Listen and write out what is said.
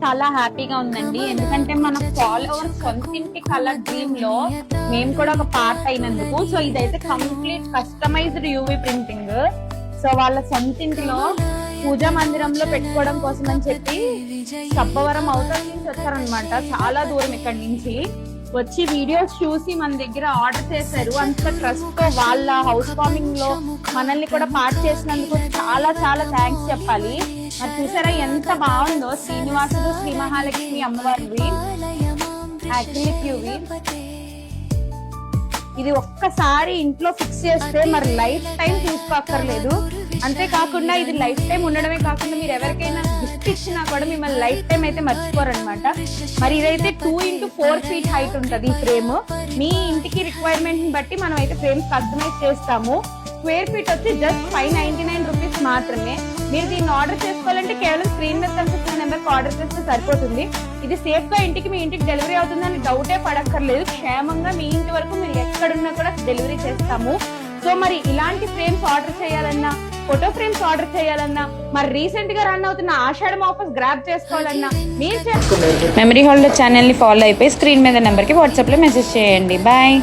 చాలా హ్యాపీగా ఉందండి. ఎందుకంటే మన ఫాలోవర్స్ సొంతింటి కలర్ డ్రీమ్ లో మేము కూడా ఒక పార్ట్ అయినందుకు. సో ఇదైతే complete customised UV printing. So వాళ్ళ సొంతింటిలో పూజా మందిరంలో పెట్టుకోవడం కోసం అని చెప్పి సబ్బవరం అవతల నుంచి వచ్చారనమాట. చాలా దూరం ఇక్కడి నుంచి వచ్చి వీడియోస్ చూసి మన దగ్గర ఆర్డర్ చేశారు. అంత ట్రస్ట్ తో వాళ్ళ హౌస్ వార్మింగ్ లో మనల్ని కూడా పార్ట్ చేసినందుకు చాలా చాలా థ్యాంక్స్ చెప్పాలి. మరి చూసారా ఎంత బాగుందో శ్రీనివాసుడు శ్రీ మహాలక్ష్మి అమ్మవారివి యాక్రిలిక్ యూవీ. ఇది ఒక్కసారి ఇంట్లో ఫిక్స్ చేస్తే మరి లైఫ్ టైం చూసుకోక్కర్లేదు. అంతేకాకుండా ఇది లైఫ్ టైం ఉండడమే కాకుండా మీరు ఎవరికైనా గిఫ్ట్ ఇచ్చినా కూడా మిమ్మల్ని లైఫ్ టైం అయితే మర్చిపోరనమాట. మరి ఇదైతే 2 x 4 feet హైట్ ఉంటది ఈ ఫ్రేమ్. మీ ఇంటికి రిక్వైర్మెంట్ ని బట్టి మనం అయితే ఫ్రేమ్స్ కస్టమైజ్ చేస్తాము. స్క్వేర్ ఫీట్ వచ్చి జస్ట్ 599 రూపీస్ మాత్రమే. మీరు దీన్ని ఆర్డర్ చేసుకోవాలంటే కేవలం స్క్రీన్ మీద కనిపిస్తున్న నెంబర్కి ఆర్డర్ చేస్తే సరిపోతుంది. ఇది సేఫ్ గా మీ ఇంటికి డెలివరీ అవుతుందని డౌటే పడక్కర్లేదు. క్షేమంగా మీ ఇంటి వరకు మీరు ఎక్కడున్నా కూడా డెలివరీ చేస్తాము. సో మరి ఇలాంటి ఫ్రేమ్స్ ఆర్డర్ చేయాలన్నా, ఫోటో ఫ్రేమ్స్ ఆర్డర్ చేయాలన్నా, మరి రీసెంట్ గా రన్ అవుతున్న ఆషాఢం ఆఫర్స్ గ్రాబ్ చేసుకోవాలన్నా మీరు మెమరీ హోల్డర్ ఛానల్ ని ఫాలో అయిపోయి స్క్రీన్ మీద నెంబర్ కి వాట్సాప్ లో మెసేజ్ చేయండి. బాయ్.